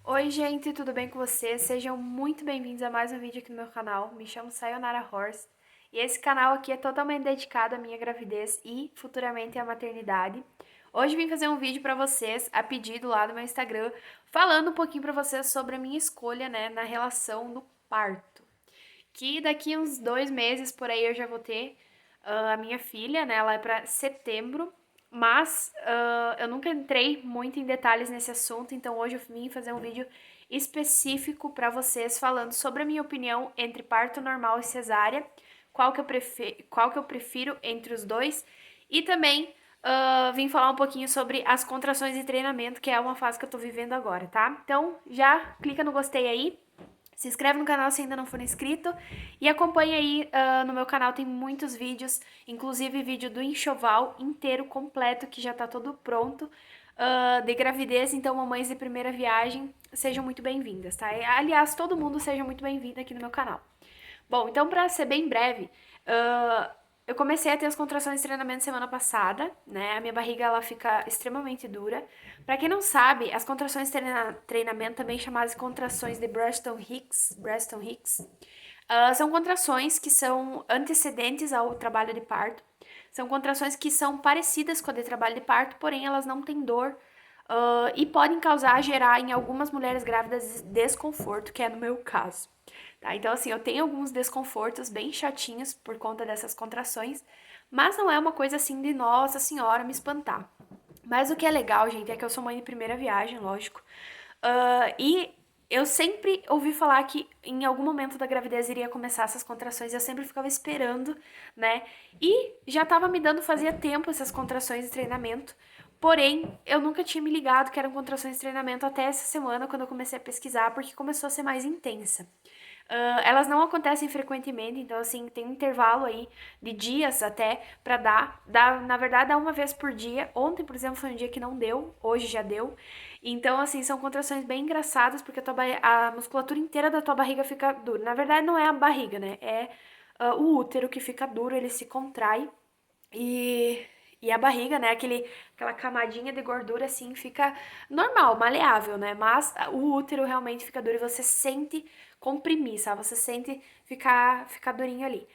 Oi, gente, tudo bem com vocês? Sejam muito bem-vindos a mais um vídeo aqui no meu canal. Me chamo Sayonara Horse e esse canal aqui é totalmente dedicado à minha gravidez e futuramente à maternidade. Hoje vim fazer um vídeo para vocês, a pedido lá do meu Instagram, falando um pouquinho para vocês sobre a minha escolha, né, na relação do parto. Que daqui uns 2 meses por aí eu já vou ter a minha filha, né? Ela é para setembro, mas eu nunca entrei muito em detalhes nesse assunto, então hoje eu vim fazer um vídeo específico para vocês falando sobre a minha opinião entre parto normal e cesárea, qual que eu prefiro entre os dois, e também vim falar um pouquinho sobre as contrações de treinamento, que é uma fase que eu tô vivendo agora, tá? Então já clica no gostei aí. Se inscreve no canal se ainda não for inscrito e acompanha aí no meu canal, tem muitos vídeos, inclusive vídeo do enxoval inteiro, completo, que já tá todo pronto, de gravidez, então mamães de primeira viagem, sejam muito bem-vindas, tá? Aliás, todo mundo seja muito bem-vindo aqui no meu canal. Bom, então para ser bem breve, eu comecei a ter as contrações de treinamento semana passada, né? A minha barriga ela fica extremamente dura. Para quem não sabe, as contrações de treinamento, também chamadas de contrações de Braxton Hicks, são contrações que são antecedentes ao trabalho de parto. São contrações que são parecidas com a de trabalho de parto, porém elas não têm dor e podem gerar em algumas mulheres grávidas desconforto, que é no meu caso. Tá? Então, assim, eu tenho alguns desconfortos bem chatinhos por conta dessas contrações, mas não é uma coisa assim de nossa senhora me espantar. Mas o que é legal, gente, é que eu sou mãe de primeira viagem, lógico. E eu sempre ouvi falar que em algum momento da gravidez iria começar essas contrações, eu sempre ficava esperando, né? E já tava me dando fazia tempo essas contrações de treinamento. Porém, eu nunca tinha me ligado que eram contrações de treinamento até essa semana, quando eu comecei a pesquisar, porque começou a ser mais intensa. Elas não acontecem frequentemente, então assim, tem um intervalo aí de dias até pra na verdade dá uma vez por dia. Ontem, por exemplo, foi um dia que não deu, hoje já deu. Então, assim, são contrações bem engraçadas, porque a musculatura inteira da tua barriga fica dura. Na verdade, não é a barriga, né? É o útero que fica duro, ele se contrai e, e a barriga, né, aquela camadinha de gordura assim fica normal, maleável, né? Mas o útero realmente fica duro e você sente comprimir, sabe? Você sente ficar durinho ali.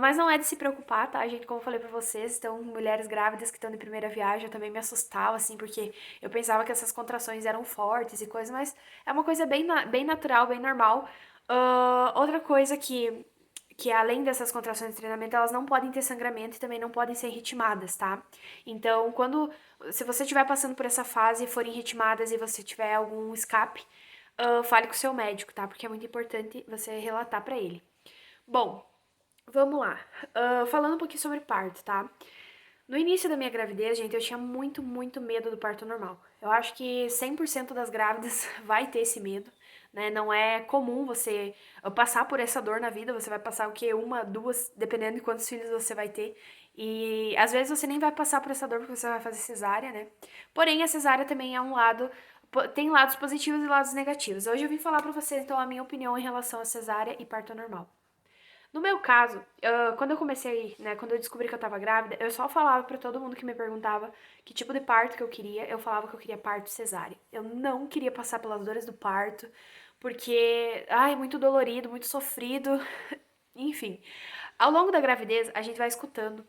Mas não é de se preocupar, tá, gente? Como eu falei pra vocês, então, mulheres grávidas que estão de primeira viagem, eu também me assustava, assim, porque eu pensava que essas contrações eram fortes e coisas, mas é uma coisa bem natural, bem normal. Outra coisa que além dessas contrações de treinamento, elas não podem ter sangramento e também não podem ser ritmadas, tá? Então, se você estiver passando por essa fase e forem ritmadas e você tiver algum escape, fale com o seu médico, tá? Porque é muito importante você relatar pra ele. Bom, vamos lá. Falando um pouquinho sobre parto, tá? No início da minha gravidez, gente, eu tinha muito medo do parto normal. Eu acho que 100% das grávidas vai ter esse medo, né? Não é comum você passar por essa dor na vida, você vai passar o quê? Uma, duas, dependendo de quantos filhos você vai ter. E às vezes você nem vai passar por essa dor porque você vai fazer cesárea, né? Porém, a cesárea também é tem lados positivos e lados negativos. Hoje eu vim falar pra vocês, então, a minha opinião em relação a cesárea e parto normal. No meu caso, quando eu comecei, né, quando eu descobri que eu tava grávida, eu só falava pra todo mundo que me perguntava que tipo de parto que eu queria, eu falava que eu queria parto cesárea. Eu não queria passar pelas dores do parto, porque, ai, muito dolorido, muito sofrido, enfim. Ao longo da gravidez, a gente vai escutando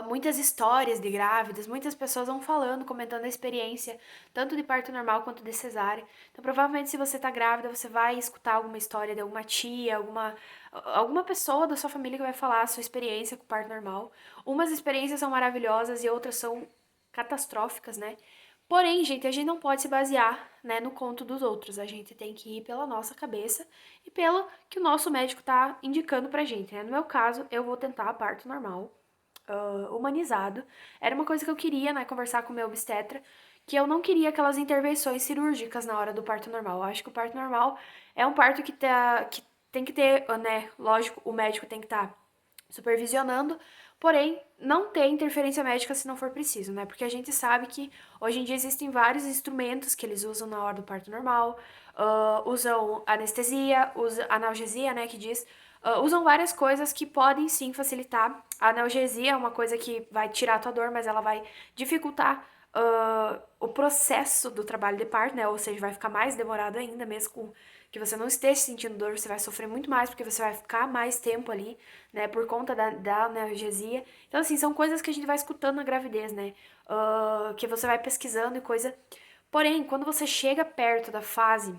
muitas histórias de grávidas, muitas pessoas vão falando, comentando a experiência, tanto de parto normal quanto de cesárea. Então, provavelmente, se você tá grávida, você vai escutar alguma história de alguma tia, alguma pessoa da sua família que vai falar a sua experiência com o parto normal. Umas experiências são maravilhosas e outras são catastróficas, né? Porém, gente, a gente não pode se basear, né, no conto dos outros. A gente tem que ir pela nossa cabeça e pelo que o nosso médico tá indicando pra gente, né? No meu caso, eu vou tentar parto normal humanizado. Era uma coisa que eu queria, né, conversar com o meu obstetra, que eu não queria aquelas intervenções cirúrgicas na hora do parto normal. Eu acho que o parto normal é um parto que tem que ter, né, lógico, o médico tem que estar supervisionando, porém, não ter interferência médica se não for preciso, né? Porque a gente sabe que hoje em dia existem vários instrumentos que eles usam na hora do parto normal, usam anestesia, usam analgesia, né, que diz, usam várias coisas que podem sim facilitar. A analgesia é uma coisa que vai tirar a tua dor, mas ela vai dificultar o processo do trabalho de parto, né? Ou seja, vai ficar mais demorado ainda, mesmo com que você não esteja sentindo dor, você vai sofrer muito mais, porque você vai ficar mais tempo ali, né? Por conta da analgesia. Então, assim, são coisas que a gente vai escutando na gravidez, né? Que você vai pesquisando e coisa. Porém, quando você chega perto da fase,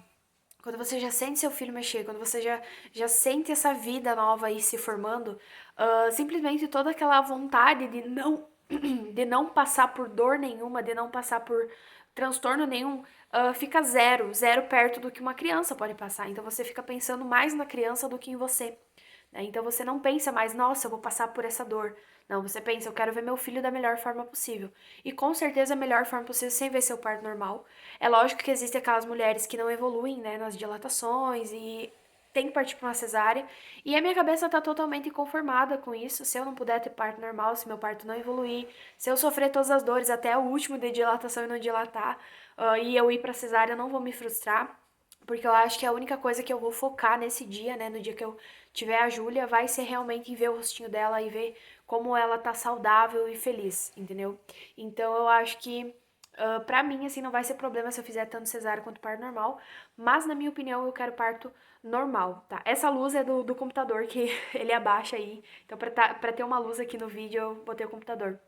quando você já sente seu filho mexer, quando você já sente essa vida nova aí se formando, simplesmente toda aquela vontade de não passar por dor nenhuma, de não passar por transtorno nenhum, fica zero, zero perto do que uma criança pode passar. Então você fica pensando mais na criança do que em você, né? Então você não pensa mais, nossa, eu vou passar por essa dor. Não, você pensa, eu quero ver meu filho da melhor forma possível. E com certeza a melhor forma possível sem ver seu parto normal. É lógico que existem aquelas mulheres que não evoluem, né, nas dilatações e tem que partir para uma cesárea. E a minha cabeça tá totalmente conformada com isso. Se eu não puder ter parto normal, se meu parto não evoluir, se eu sofrer todas as dores até o último de dilatação e não dilatar, e eu ir pra cesárea, eu não vou me frustrar. Porque eu acho que a única coisa que eu vou focar nesse dia, né, no dia que eu tiver a Júlia, vai ser realmente em ver o rostinho dela e ver como ela tá saudável e feliz, entendeu? Então eu acho que pra mim, assim, não vai ser problema se eu fizer tanto cesárea quanto parto normal, mas na minha opinião eu quero parto normal, tá? Essa luz é do computador que ele abaixa aí, então pra ter uma luz aqui no vídeo eu botei o computador.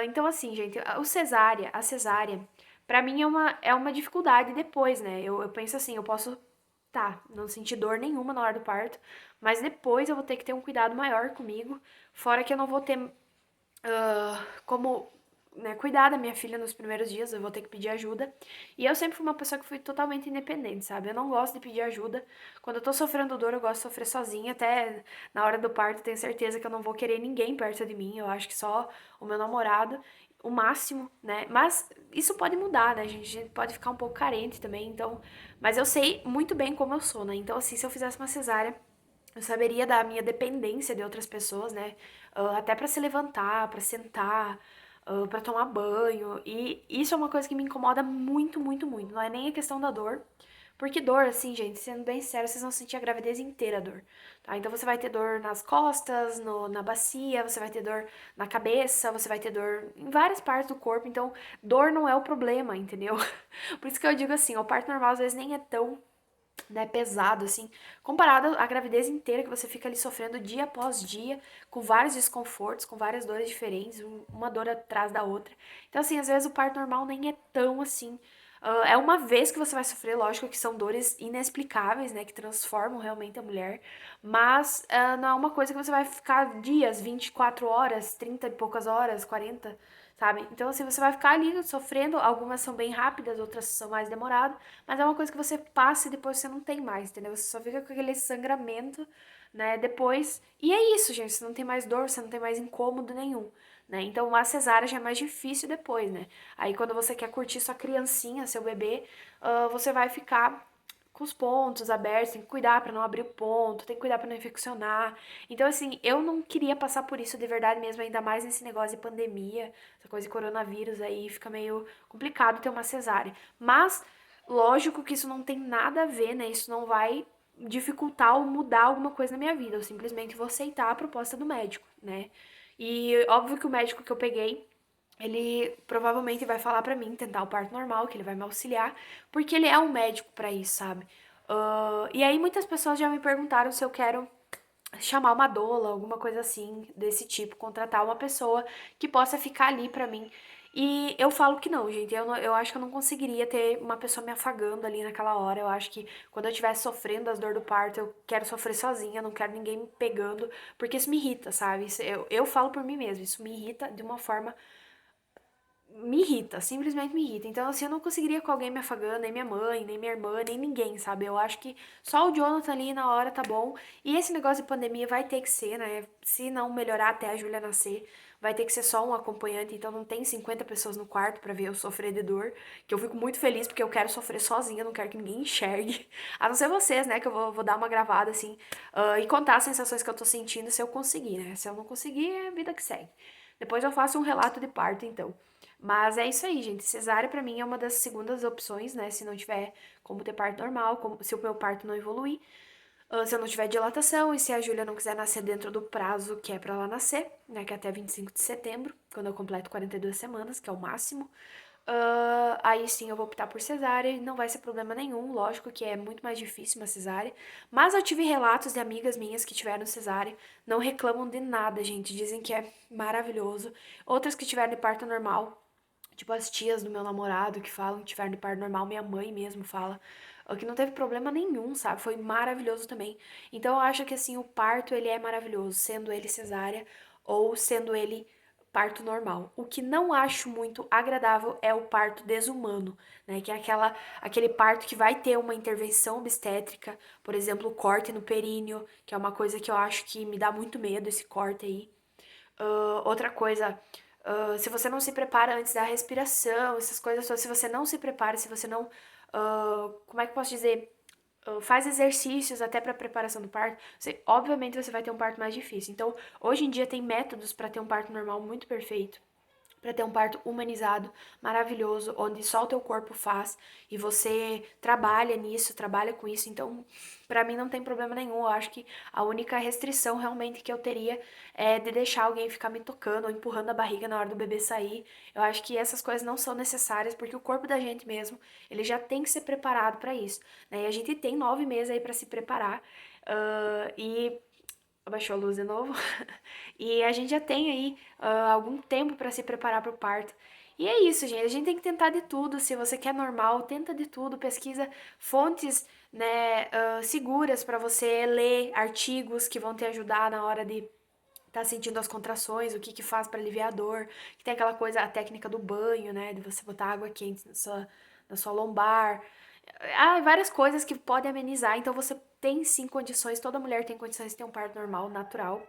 Então assim, gente, a cesárea, pra mim é uma dificuldade depois, né? Eu penso assim, eu posso, tá, não sentir dor nenhuma na hora do parto, mas depois eu vou ter que ter um cuidado maior comigo, fora que eu não vou ter como, né, cuidar da minha filha nos primeiros dias, eu vou ter que pedir ajuda. E eu sempre fui uma pessoa que fui totalmente independente, sabe? Eu não gosto de pedir ajuda. Quando eu tô sofrendo dor, eu gosto de sofrer sozinha. Até na hora do parto, tenho certeza que eu não vou querer ninguém perto de mim. Eu acho que só o meu namorado, o máximo, né? Mas isso pode mudar, né, gente? A gente pode ficar um pouco carente também, então. Mas eu sei muito bem como eu sou, né? Então, assim, se eu fizesse uma cesárea, eu saberia da minha dependência de outras pessoas, né? Até pra se levantar, pra sentar, pra tomar banho. E isso é uma coisa que me incomoda muito, muito, muito. Não é nem a questão da dor. Porque dor, assim, gente, sendo bem sério, vocês vão sentir a gravidez inteira a dor, tá? Então você vai ter dor nas costas, na bacia, você vai ter dor na cabeça, você vai ter dor em várias partes do corpo. Então, dor não é o problema, entendeu? Por isso que eu digo assim, o parto normal às vezes nem é tão, né, pesado, assim, comparado à gravidez inteira que você fica ali sofrendo dia após dia, com vários desconfortos, com várias dores diferentes, uma dor atrás da outra. Então, assim, às vezes o parto normal nem é tão assim. É uma vez que você vai sofrer, lógico que são dores inexplicáveis, né, que transformam realmente a mulher, mas não é uma coisa que você vai ficar dias, 24 horas, 30 e poucas horas, 40, sabe? Então, assim, você vai ficar ali sofrendo, algumas são bem rápidas, outras são mais demoradas, mas é uma coisa que você passa e depois você não tem mais, entendeu? Você só fica com aquele sangramento, né, depois. E é isso, gente, você não tem mais dor, você não tem mais incômodo nenhum, né? Então, a cesárea já é mais difícil depois, né? Aí, quando você quer curtir sua criancinha, seu bebê, você vai ficar com os pontos abertos, tem que cuidar pra não abrir o ponto, tem que cuidar pra não infeccionar. Então, assim, eu não queria passar por isso de verdade mesmo, ainda mais nesse negócio de pandemia, essa coisa de coronavírus aí, fica meio complicado ter uma cesárea. Mas, lógico que isso não tem nada a ver, né? Isso não vai dificultar ou mudar alguma coisa na minha vida. Eu simplesmente vou aceitar a proposta do médico, né? E óbvio que o médico que eu peguei, ele provavelmente vai falar pra mim tentar o parto normal, que ele vai me auxiliar, porque ele é um médico pra isso, sabe? E aí muitas pessoas já me perguntaram se eu quero chamar uma doula, alguma coisa assim, desse tipo, contratar uma pessoa que possa ficar ali pra mim. E eu falo que não, gente. Eu acho que eu não conseguiria ter uma pessoa me afagando ali naquela hora. Eu acho que quando eu estiver sofrendo as dores do parto, eu quero sofrer sozinha, não quero ninguém me pegando, porque isso me irrita, sabe? Eu falo por mim mesma, isso me irrita de uma forma, me irrita, simplesmente me irrita. Então, assim, eu não conseguiria com alguém me afagando, nem minha mãe, nem minha irmã, nem ninguém, sabe? Eu acho que só o Jonathan ali na hora tá bom. E esse negócio de pandemia vai ter que ser, né? Se não melhorar até a Júlia nascer, vai ter que ser só um acompanhante. Então, não tem 50 pessoas no quarto pra ver eu sofrer de dor. Que eu fico muito feliz porque eu quero sofrer sozinha, eu não quero que ninguém enxergue. A não ser vocês, né? Que eu vou dar uma gravada assim, e contar as sensações que eu tô sentindo se eu conseguir, né? Se eu não conseguir, é a vida que segue. Depois eu faço um relato de parto, então. Mas é isso aí, gente. Cesárea pra mim é uma das segundas opções, né? Se não tiver como ter parto normal, se o meu parto não evoluir. Se eu não tiver dilatação e se a Júlia não quiser nascer dentro do prazo que é pra ela nascer, né, que é até 25 de setembro, quando eu completo 42 semanas, que é o máximo, aí sim eu vou optar por cesárea e não vai ser problema nenhum, lógico que é muito mais difícil uma cesárea, mas eu tive relatos de amigas minhas que tiveram cesárea, não reclamam de nada, gente, dizem que é maravilhoso. Outras que tiveram de parto normal, tipo as tias do meu namorado que falam que tiveram de parto normal, minha mãe mesmo fala, que não teve problema nenhum, sabe? Foi maravilhoso também. Então eu acho que assim, o parto ele é maravilhoso, sendo ele cesárea ou sendo ele parto normal. O que não acho muito agradável é o parto desumano, né? Que é aquele parto que vai ter uma intervenção obstétrica, por exemplo, o corte no períneo, que é uma coisa que eu acho que me dá muito medo, esse corte aí. Outra coisa, se você não se prepara antes da respiração, essas coisas todas, se você não se prepara, se você não, como é que eu posso dizer? Faz exercícios até para preparação do parto, obviamente você vai ter um parto mais difícil. Então, hoje em dia tem métodos para ter um parto normal muito perfeito, para ter um parto humanizado, maravilhoso, onde só o teu corpo faz e você trabalha nisso, trabalha com isso. Então, para mim não tem problema nenhum. Eu acho que a única restrição realmente que eu teria é de deixar alguém ficar me tocando ou empurrando a barriga na hora do bebê sair. Eu acho que essas coisas não são necessárias porque o corpo da gente mesmo, ele já tem que ser preparado para isso, né? E a gente tem 9 meses aí para se preparar. E abaixou a luz de novo. E a gente já tem aí algum tempo para se preparar para o parto. E é isso, gente. A gente tem que tentar de tudo. Se você quer normal, tenta de tudo. Pesquisa fontes, né, seguras para você ler artigos que vão te ajudar na hora de tá sentindo as contrações, o que que faz para aliviar a dor. Que tem aquela coisa, a técnica do banho, né, de você botar água quente na sua lombar. Várias coisas que podem amenizar. Então você tem sim condições, toda mulher tem condições de ter um parto normal, natural.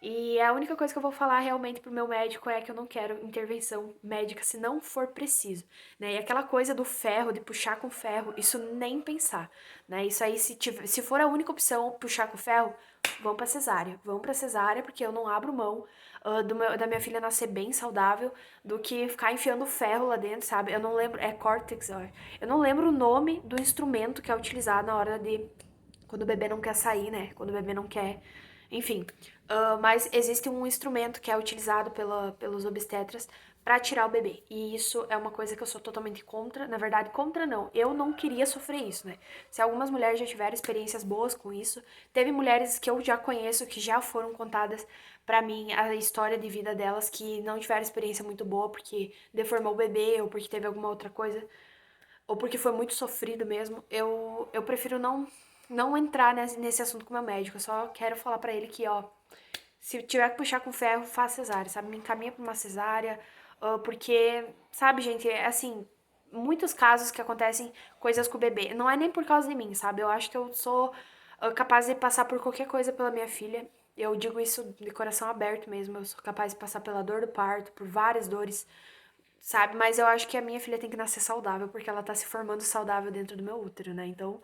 E a única coisa que eu vou falar realmente pro meu médico é que eu não quero intervenção médica se não for preciso, né? E aquela coisa do ferro, de puxar com ferro, isso nem pensar, né? Isso aí, se for a única opção, puxar com ferro, vão pra cesárea. Vão pra cesárea, porque eu não abro mão da minha filha nascer bem saudável do que ficar enfiando ferro lá dentro, sabe? Eu não lembro, é córtex, ó. Eu não lembro o nome do instrumento que é utilizado na hora de quando o bebê não quer sair, né? Quando o bebê não quer. Enfim. Mas existe um instrumento que é utilizado pelos obstetras para tirar o bebê. E isso é uma coisa que eu sou totalmente contra. Na verdade, contra não. Eu não queria sofrer isso, né? Se algumas mulheres já tiveram experiências boas com isso, teve mulheres que eu já conheço que já foram contadas pra mim a história de vida delas que não tiveram experiência muito boa porque deformou o bebê ou porque teve alguma outra coisa ou porque foi muito sofrido mesmo, eu prefiro não entrar nesse assunto com o meu médico. Eu só quero falar pra ele que, ó, se tiver que puxar com ferro, faz cesárea, sabe? Me encaminha pra uma cesárea, porque, sabe, gente, é assim, muitos casos que acontecem coisas com o bebê. Não é nem por causa de mim, sabe? Eu acho que eu sou capaz de passar por qualquer coisa pela minha filha. Eu digo isso de coração aberto mesmo. Eu sou capaz de passar pela dor do parto, por várias dores, sabe? Mas eu acho que a minha filha tem que nascer saudável, porque ela tá se formando saudável dentro do meu útero, né? Então,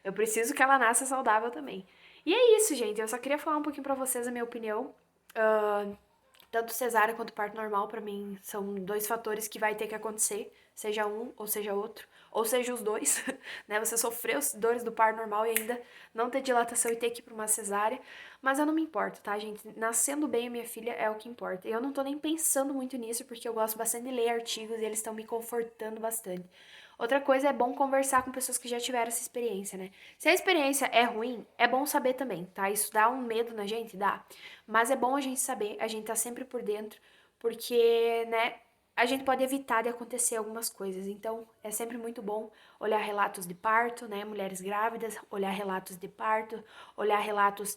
eu preciso que ela nasça saudável também. E é isso, gente. Eu só queria falar um pouquinho pra vocês a minha opinião. Ah, Tanto cesárea quanto parto normal, pra mim, são dois fatores que vai ter que acontecer, seja um ou seja outro, ou seja os dois, né? Você sofreu as dores do parto normal e ainda não ter dilatação e ter que ir pra uma cesárea, mas eu não me importo, tá, gente? Nascendo bem a minha filha é o que importa. Eu não tô nem pensando muito nisso, porque eu gosto bastante de ler artigos e eles estão me confortando bastante. Outra coisa é bom conversar com pessoas que já tiveram essa experiência, né? Se a experiência é ruim, é bom saber também, tá? Isso dá um medo na gente, dá. Mas é bom a gente saber, a gente tá sempre por dentro, porque, né, a gente pode evitar de acontecer algumas coisas. Então, é sempre muito bom olhar relatos de parto, né, mulheres grávidas, olhar relatos de parto, olhar relatos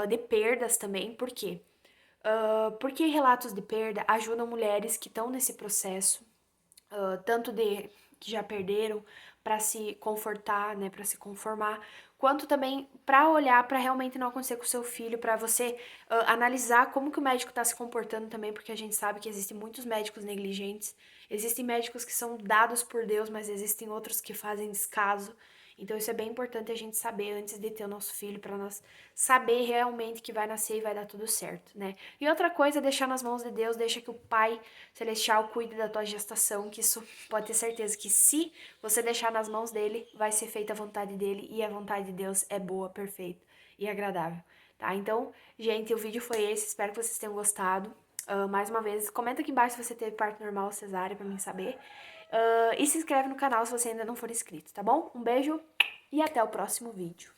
de perdas também. Por quê? Porque relatos de perda ajudam mulheres que estão nesse processo, tanto de que já perderam para se confortar, né, para se conformar, quanto também para olhar para realmente não acontecer com o seu filho, para você analisar como que o médico está se comportando também, porque a gente sabe que existem muitos médicos negligentes, Existem médicos que são dados por Deus, mas existem outros que fazem descaso. Então isso é bem importante a gente saber antes de ter o nosso filho, para nós saber realmente que vai nascer e vai dar tudo certo, né? E outra coisa é deixar nas mãos de Deus, deixa que o Pai Celestial cuide da tua gestação, que isso pode ter certeza que se você deixar nas mãos dele, vai ser feita a vontade dele, e a vontade de Deus é boa, perfeita e agradável, tá? Então, gente, o vídeo foi esse, espero que vocês tenham gostado. Mais uma vez, comenta aqui embaixo se você teve parto normal ou cesárea pra mim saber. E se inscreve no canal se você ainda não for inscrito, tá bom? Um beijo e até o próximo vídeo.